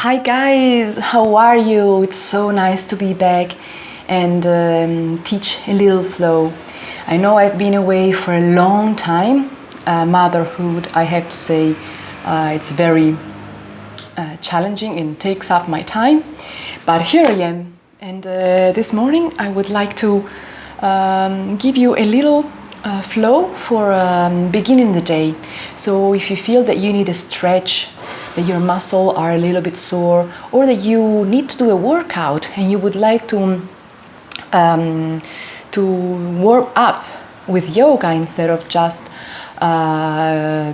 Hi guys, how are you? It's so nice to be back and teach a little flow. I know I've been away for a long time. Motherhood, I have to say, it's very challenging and takes up my time. But here I am, and this morning I would like to give you a little flow for beginning the day. So if you feel that you need a stretch, that your muscles are a little bit sore, or that you need to do a workout and you would like to warm up with yoga instead of just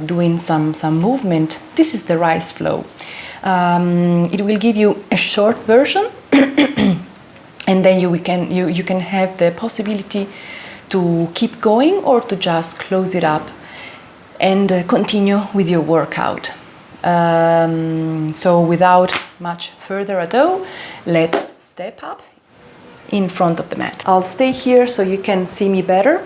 doing some movement, this is the right flow. It will give you a short version and then you can have the possibility to keep going or to just close it up and continue with your workout. So without much further ado, let's step up in front of the mat. I'll stay here so you can see me better,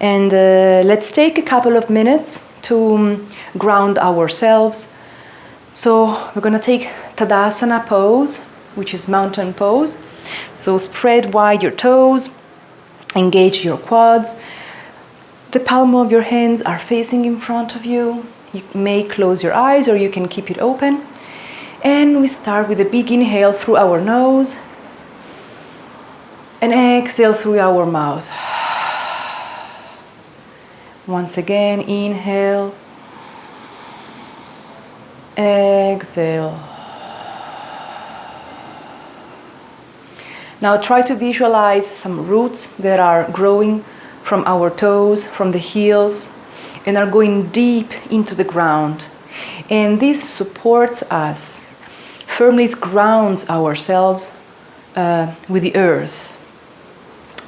and let's take a couple of minutes to ground ourselves. So we're going to take Tadasana pose, which is mountain pose. So spread wide your toes, engage your quads. The palm of your hands are facing in front of you. You may close your eyes or you can keep it open. And we start with a big inhale through our nose and exhale through our mouth. Once again, inhale, exhale. Now try to visualize some roots that are growing from our toes, from the heels, and are going deep into the ground. And this supports us, firmly grounds ourselves with the earth,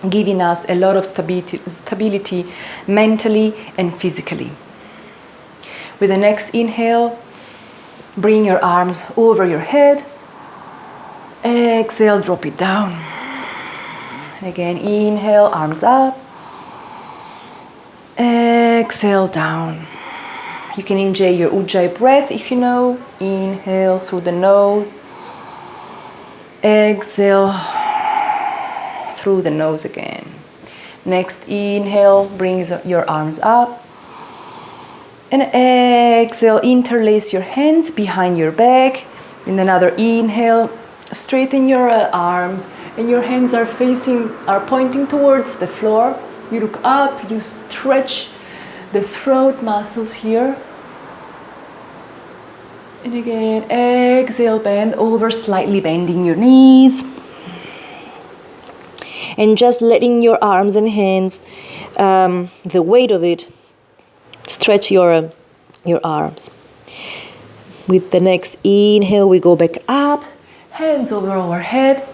giving us a lot of stability mentally and physically. With the next inhale, bring your arms over your head. Exhale, drop it down. Again, inhale, arms up. Exhale down. You can enjoy your Ujjayi breath if you know. Inhale through the nose. Exhale through the nose again. Next inhale, bring your arms up. And exhale, interlace your hands behind your back. In another inhale, straighten your arms and your hands are pointing towards the floor. You look up, you stretch the throat muscles here. And again, exhale, bend over, slightly bending your knees. And just letting your arms and hands, the weight of it, stretch your arms. With the next inhale, we go back up, hands over our head.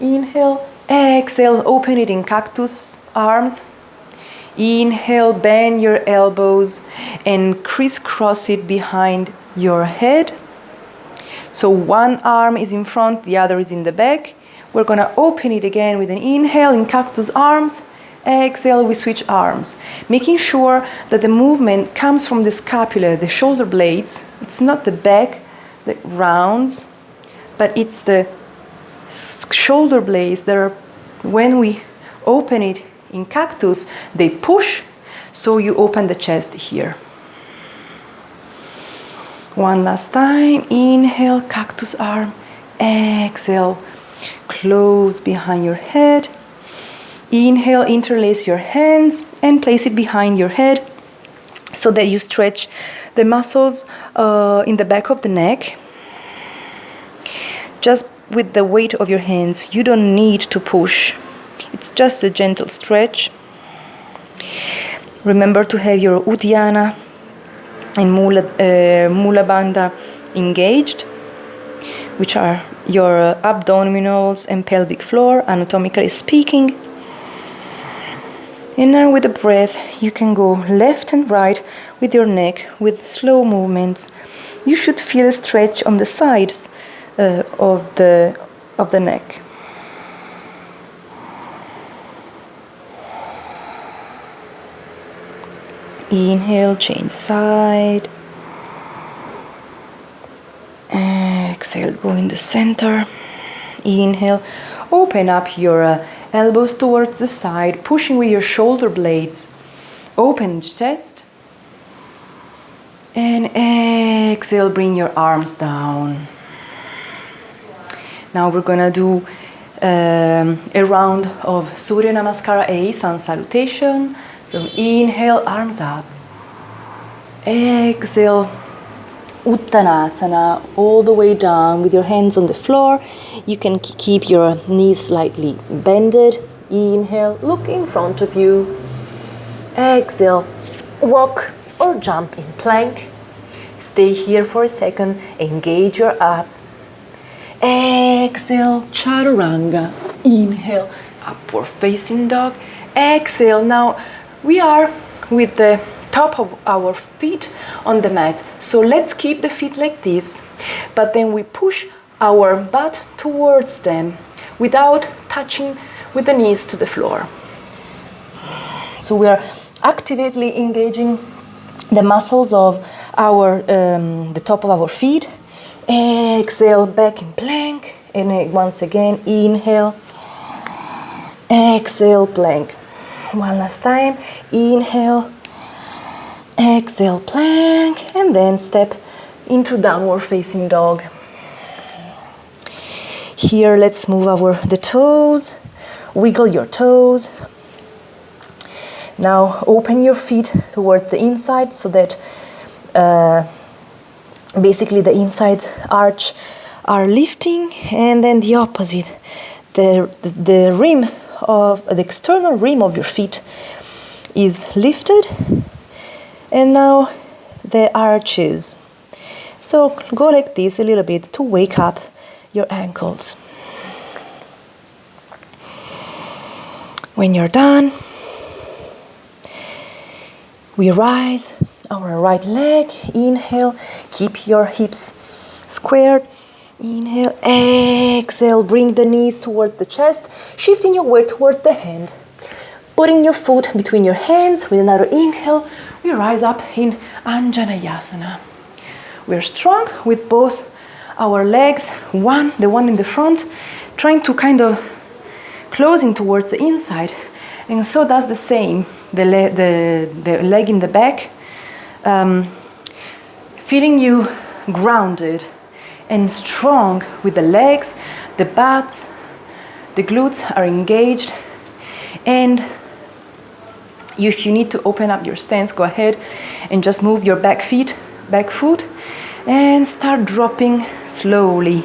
Inhale, exhale, open it in cactus arms. Inhale, bend your elbows and crisscross it behind your head. So one arm is in front, the other is in the back. We're going to open it again with an inhale in cactus arms. Exhale, we switch arms, making sure that the movement comes from the scapula, the shoulder blades. It's not the back that rounds, but it's the shoulder blades that are, when we open it in cactus, they push, so you open the chest here. One last time, inhale, cactus arm, exhale, close behind your head. Inhale, interlace your hands and place it behind your head so that you stretch the muscles in the back of the neck. Just with the weight of your hands, you don't need to push. It's just a gentle stretch. Remember to have your Uddiyana and Mula Bandha engaged, which are your abdominals and pelvic floor, anatomically speaking. And now with the breath, you can go left and right with your neck with slow movements. You should feel a stretch on the sides of the neck. Inhale, change side. Exhale. Exhale, go in the center. Inhale, open up your elbows towards the side, pushing with your shoulder blades. Open chest. And exhale, bring your arms down. Now we're gonna do a round of Surya Namaskara A, sun salutation. So inhale, arms up. Exhale, Uttanasana, all the way down with your hands on the floor. You can keep your knees slightly bended. Inhale, look in front of you. Exhale, walk or jump in plank. Stay here for a second, engage your abs. Exhale, chaturanga. Inhale, upward facing dog. Exhale, now we are with the top of our feet on the mat. So let's keep the feet like this, but then we push our butt towards them without touching with the knees to the floor. So we are actively engaging the muscles of our the top of our feet. Exhale, back in plank, and once again inhale. Exhale, plank. One last time. Inhale. Exhale, plank, and then step into downward facing dog. Here, let's move the toes. Wiggle your toes. Now open your feet towards the inside so that basically the inside arch are lifting, and then the opposite. The rim of the external rim of your feet is lifted. And now the arches. So go like this a little bit to wake up your ankles. When you're done, we rise our right leg. Inhale, keep your hips squared. Inhale, exhale, bring the knees towards the chest, shifting your weight towards the hand. Putting your foot between your hands with another inhale, we rise up in Anjaneyasana. We're strong with both our legs, the one in the front, trying to kind of closing towards the inside, and so does the same, the leg in the back, feeling you grounded and strong with the legs, the butt, the glutes are engaged, and if you need to open up your stance, go ahead and just move your back foot, and start dropping slowly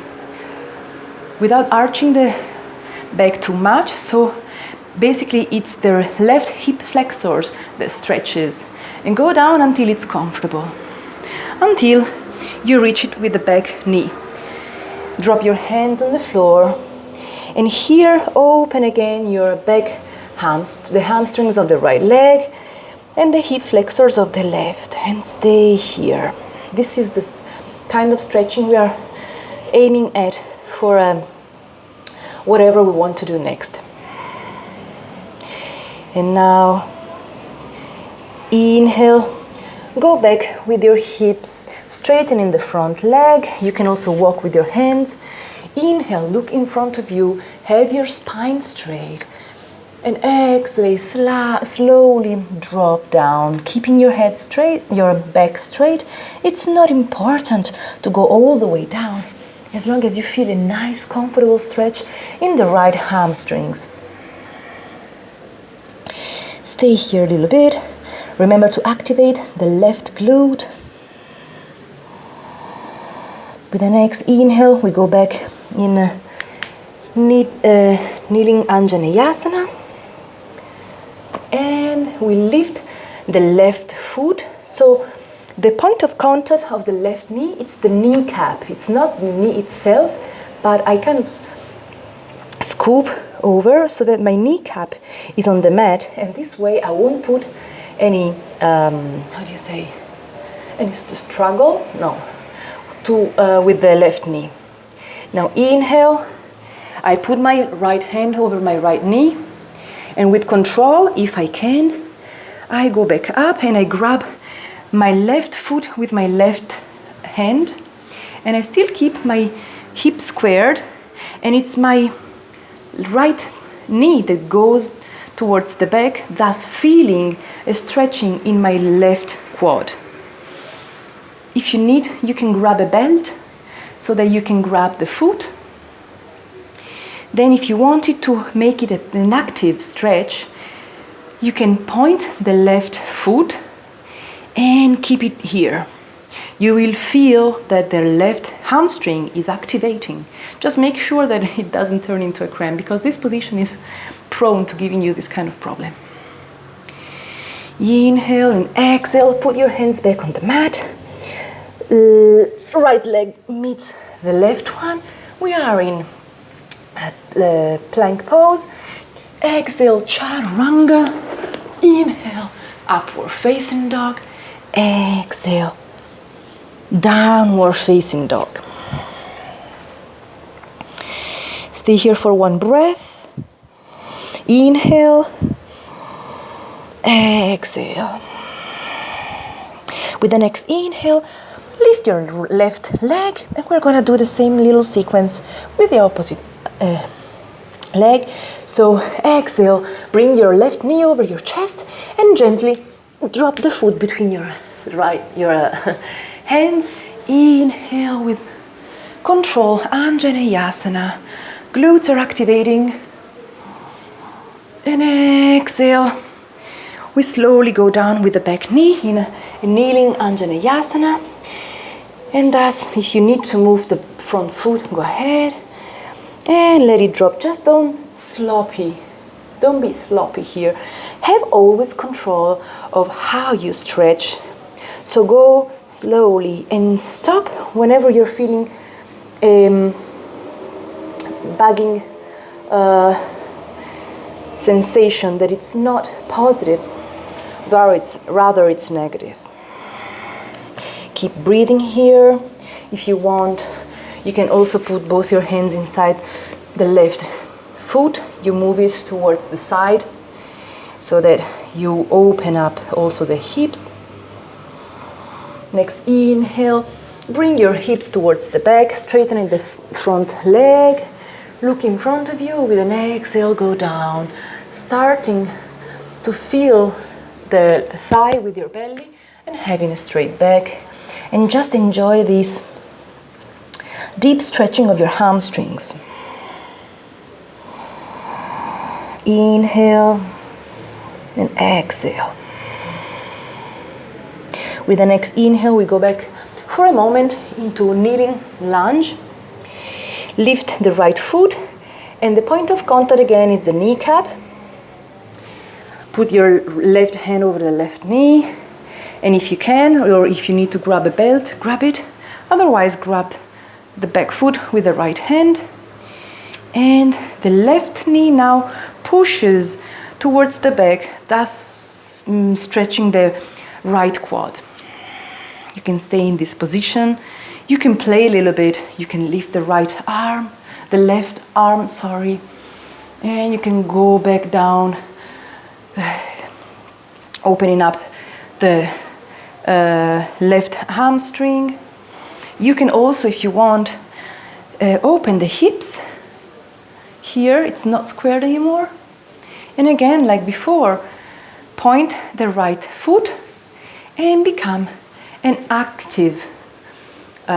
without arching the back too much. So basically it's the left hip flexors that stretches, and go down until it's comfortable, until you reach it with the back knee. Drop your hands on the floor, and here open again your back the hamstrings of the right leg and the hip flexors of the left, and stay here. This is the kind of stretching we are aiming at for whatever we want to do next. And now inhale, go back with your hips, straightening the front leg. You can also walk with your hands. Inhale, look in front of you, have your spine straight. And exhale, slowly drop down, keeping your head straight, your back straight. It's not important to go all the way down, as long as you feel a nice, comfortable stretch in the right hamstrings. Stay here a little bit. Remember to activate the left glute. With the next inhale, we go back in kneeling Anjaneyasana. And we lift the left foot. So the point of contact of the left knee, it's the kneecap. It's not the knee itself, but I kind of scoop over so that my kneecap is on the mat. And this way I won't put any, any struggle? No, with the left knee. Now inhale, I put my right hand over my right knee. And with control, if I can, I go back up and I grab my left foot with my left hand, and I still keep my hip squared, and it's my right knee that goes towards the back, thus feeling a stretching in my left quad. If you need, you can grab a belt so that you can grab the foot. Then if you wanted to make it an active stretch, you can point the left foot and keep it here. You will feel that the left hamstring is activating. Just make sure that it doesn't turn into a cramp, because this position is prone to giving you this kind of problem. Inhale and exhale, put your hands back on the mat. Right leg meets the left one. We are in a plank pose. Exhale, chaturanga. Inhale, upward facing dog. Exhale, downward facing dog. Stay here for one breath. Inhale, exhale. With the next inhale, lift your left leg, and we're going to do the same little sequence with the opposite leg. So exhale, bring your left knee over your chest and gently drop the foot between your hands. Inhale with control, Anjaneyasana. Glutes are activating. And exhale. We slowly go down with the back knee in a kneeling Anjaneyasana. And thus, if you need to move the front foot, go ahead and let it drop. Just don't be sloppy here. Have always control of how you stretch. So go slowly and stop whenever you're feeling bagging sensation that it's not positive, rather it's negative. Keep breathing here. If you want, you can also put both your hands inside the left foot. You move it towards the side so that you open up also the hips. Next inhale, bring your hips towards the back, straightening the front leg. Look in front of you. With an exhale, go down, starting to feel the thigh with your belly and having a straight back. And just enjoy this deep stretching of your hamstrings. Inhale and exhale. With the next inhale, we go back for a moment into kneeling lunge. Lift the right foot, and the point of contact again is the kneecap. Put your left hand over the left knee, and if you can, or if you need to grab a belt, grab it. Otherwise, grab the back foot with the right hand, and the left knee now pushes towards the back, thus stretching the right quad. You can stay in this position. You can play a little bit. You can lift the left arm, and you can go back down, opening up the left hamstring. You can also, if you want, open the hips. Here it's not squared anymore. And again, like before, point the right foot and become an active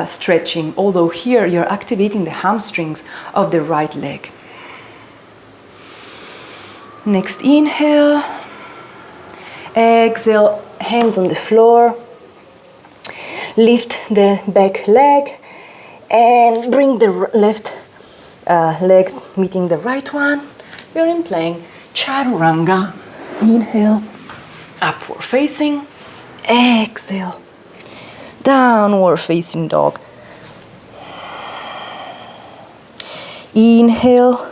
stretching, although here you're activating the hamstrings of the right leg. Next inhale, exhale, hands on the floor, lift the back leg and bring the left leg meeting the right one. We're in playing chaturanga. Inhale, upward facing, exhale, downward facing dog. Inhale,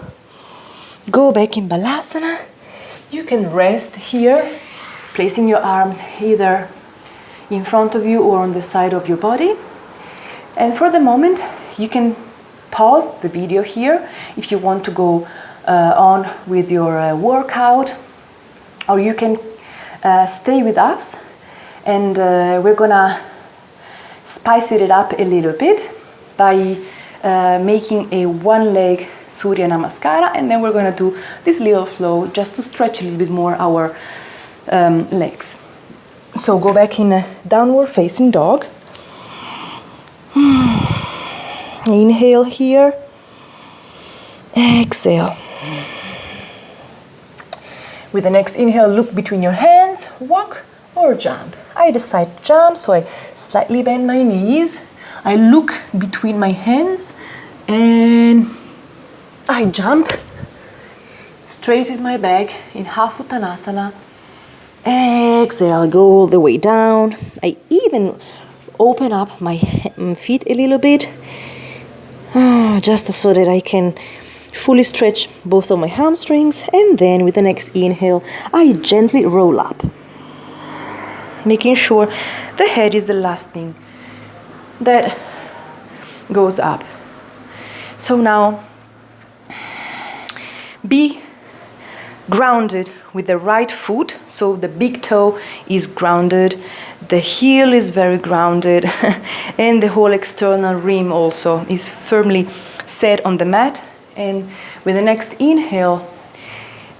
go back in balasana. You can rest here, placing your arms either in front of you or on the side of your body. And for the moment, you can pause the video here if you want to go on with your workout, or you can stay with us, and we're gonna spice it up a little bit by making a one leg Surya Namaskara, and then we're going to do this little flow just to stretch a little bit more our legs. So go back in a downward facing dog. Inhale here. Exhale. With the next inhale, look between your hands, walk or jump. I decide to jump, so I slightly bend my knees. I look between my hands and I jump. Straighten my back in half Uttanasana. Exhale, go all the way down. I even open up my feet a little bit, just so that I can fully stretch both of my hamstrings. And then with the next inhale, I gently roll up, making sure the head is the last thing that goes up. So now be grounded with the right foot, so the big toe is grounded, the heel is very grounded, and the whole external rim also is firmly set on the mat. And with the next inhale,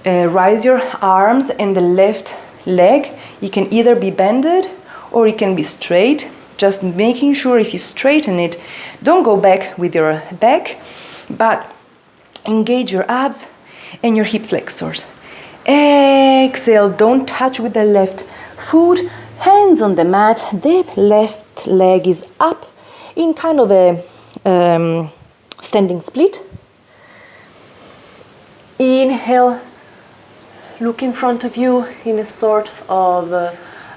rise your arms and the left leg. You can either be bended or it can be straight. Just making sure if you straighten it, don't go back with your back, but engage your abs and your hip flexors. Exhale, don't touch with the left foot, hands on the mat, the left leg is up in kind of a standing split. Inhale, look in front of you in a sort of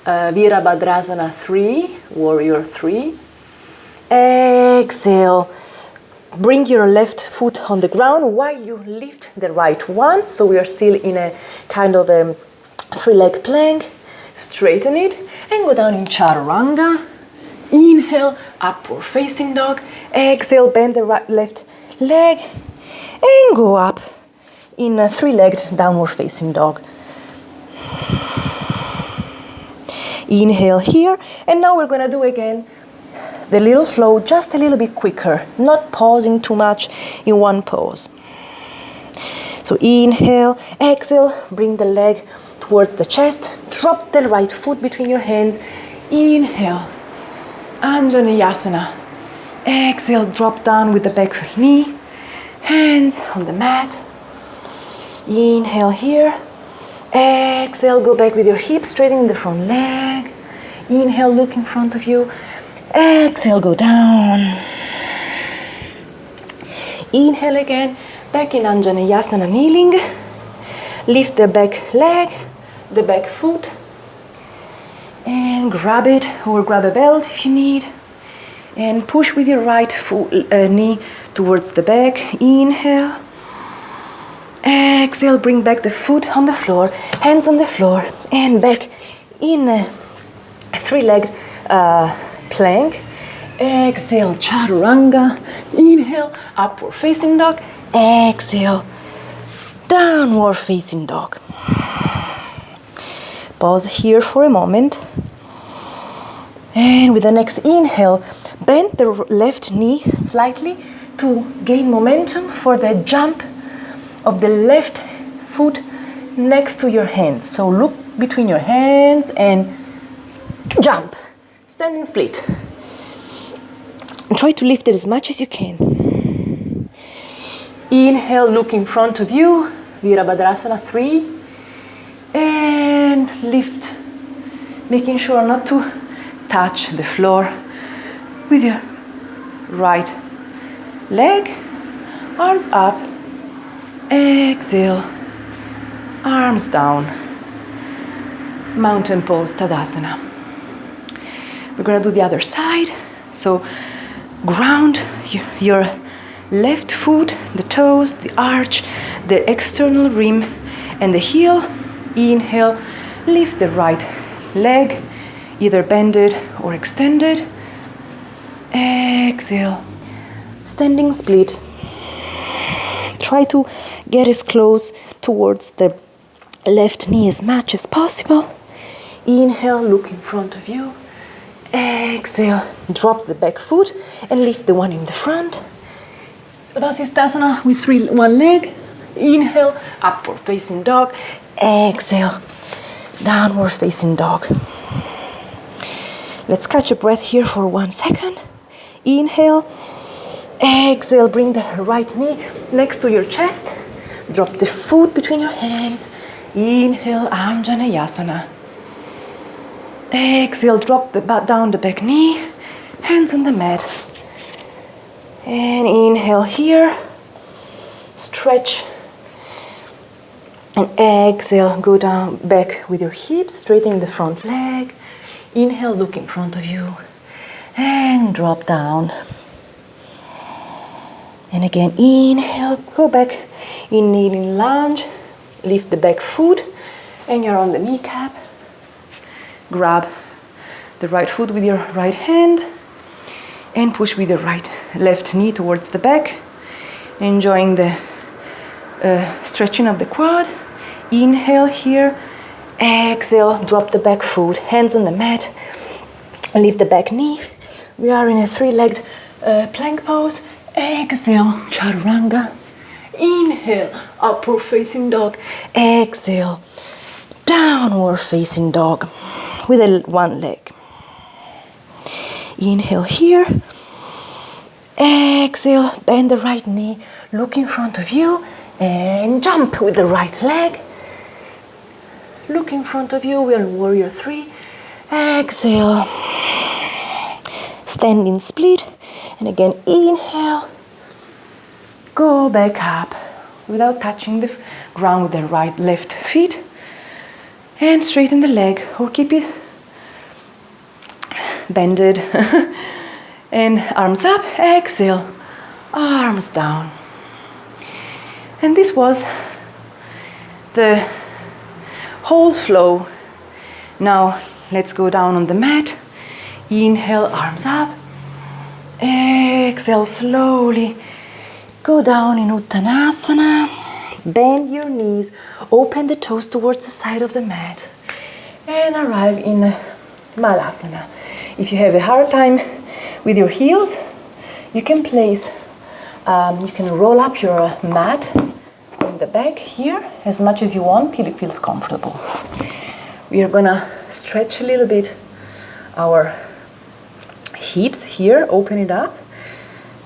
Virabhadrasana 3, Warrior 3. Exhale, bring your left foot on the ground while you lift the right one. So we are still in a kind of a three-leg plank. Straighten it and go down in Chaturanga. Inhale, upward facing dog. Exhale, bend the left leg and go up in a three-legged downward facing dog. Inhale here, and now we're going to do again the little flow just a little bit quicker, not pausing too much in one pose. So inhale, exhale, bring the leg towards the chest, drop the right foot between your hands. Inhale, Anjaneyasana. Exhale, drop down with the back knee, hands on the mat. Inhale here. Exhale, go back with your hips, straighten the front leg. Inhale, look in front of you. Exhale, go down. Inhale again, back in Anjaneyasana, kneeling. Lift the back leg, the back foot, and grab it or grab a belt if you need. And push with your right knee towards the back. Inhale. Exhale, bring back the foot on the floor, hands on the floor, and back in a three-legged plank. Exhale, Chaturanga. Inhale, upward facing dog. Exhale, downward facing dog. Pause here for a moment. And with the next inhale, bend the left knee slightly to gain momentum for the jump of the left foot next to your hands. So look between your hands and jump. Standing split. And try to lift it as much as you can. Inhale, look in front of you, Virabhadrasana 3. And lift, making sure not to touch the floor with your right leg. Arms up. Exhale, arms down, mountain pose, Tadasana. We're going to do the other side. So ground your left foot, the toes, the arch, the external rim, and the heel. Inhale, lift the right leg, either bended or extended. Exhale, standing split. Try to get as close towards the left knee as much as possible. Inhale, look in front of you. Exhale, drop the back foot and lift the one in the front. Vasisthasana with one leg. Inhale, upward facing dog. Exhale, downward facing dog. Let's catch a breath here for 1 second. Inhale, exhale, bring the right knee next to your chest. Drop the foot between your hands. Inhale, Anjaneyasana. Exhale, drop down the back knee, hands on the mat. And inhale here, stretch. And exhale, go down back with your hips, straighten the front leg. Inhale, look in front of you. And drop down. And again, inhale, go back in kneeling lunge. Lift the back foot, and you're on the kneecap. Grab the right foot with your right hand and push with your left knee towards the back, enjoying the stretching of the quad. Inhale here, exhale, drop the back foot, hands on the mat, lift the back knee. We are in a three-legged plank pose. Exhale, chaturanga. Inhale, upward facing dog. Exhale, downward facing dog with one leg. Inhale here. Exhale, bend the right knee, look in front of you, and jump with the right leg. Look in front of you, we are warrior 3. Exhale, standing split, and again inhale, go back up without touching the ground with the left feet, and straighten the leg or keep it bended. And arms up, exhale, arms down. And this was the whole flow. Now let's go down on the mat. Inhale, arms up. Exhale, slowly go down in Uttanasana. Bend your knees, open the toes towards the side of the mat, and arrive in Malasana. If you have a hard time with your heels, you can you can roll up your mat in the back here as much as you want till it feels comfortable. We are gonna stretch a little bit our hips here, open it up,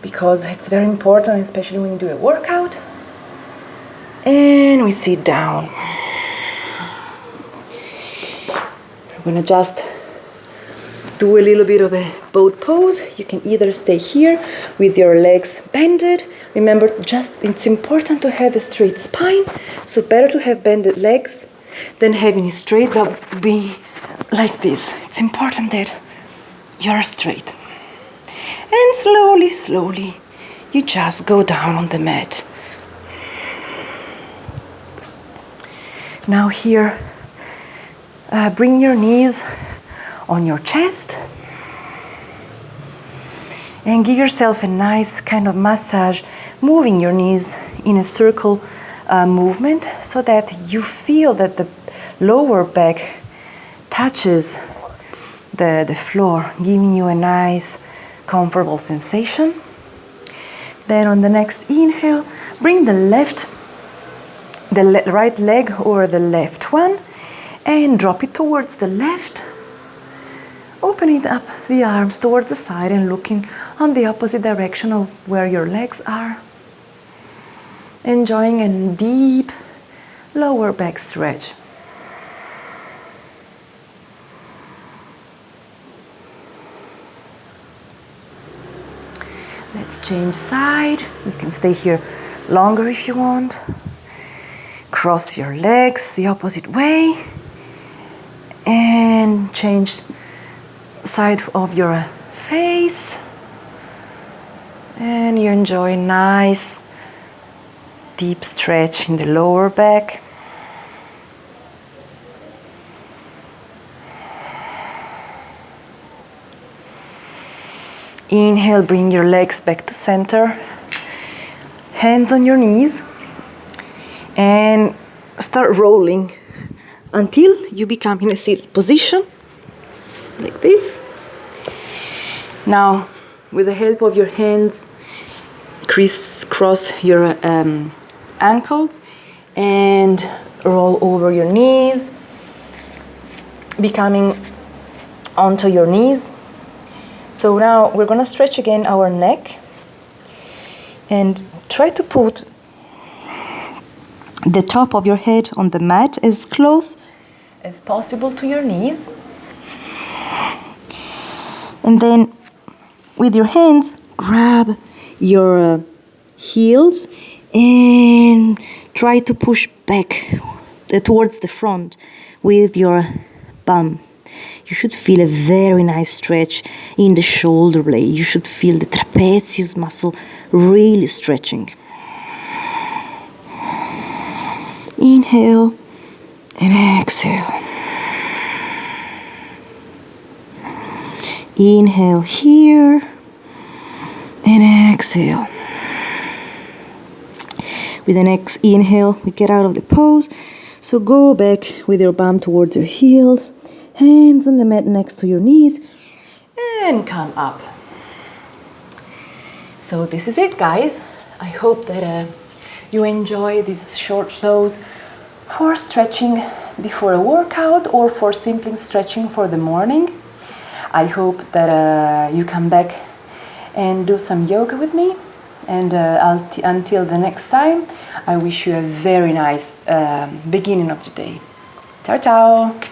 because it's very important, especially when you do a workout. And we sit down. We're gonna just do a little bit of a boat pose. You can either stay here with your legs bended. Remember, it's important to have a straight spine, so better to have bended legs than having it straight. That would be like this. It's important that you're straight. And slowly, slowly, you just go down on the mat. Now here, bring your knees on your chest and give yourself a nice kind of massage, moving your knees in a circle movement so that you feel that the lower back touches the floor, giving you a nice comfortable sensation. Then on the next inhale, bring the right leg over the left one and drop it towards the left. Opening up the arms towards the side and looking on the opposite direction of where your legs are. Enjoying a deep lower back stretch. Let's change side. You can stay here longer if you want. Cross your legs the opposite way and change side of your face, and you enjoy a nice deep stretch in the lower back. Inhale, bring your legs back to center, hands on your knees, and start rolling until you become in a seated position, like this. Now, with the help of your hands, cross your ankles and roll over your knees, becoming onto your knees. So now we're gonna stretch again our neck and try to put the top of your head on the mat as close as possible to your knees. And then with your hands, grab your heels and try to push back towards the front with your bum. You should feel a very nice stretch in the shoulder blade. You should feel the trapezius muscle really stretching. Inhale and exhale. Inhale here and exhale. With the next inhale, we get out of the pose. So go back with your bum towards your heels, hands on the mat next to your knees, and come up. So this is it, guys. I hope that you enjoy these short flows for stretching before a workout or for simply stretching for the morning. I hope that you come back and do some yoga with me. And until the next time, I wish you a very nice beginning of the day. Ciao, ciao!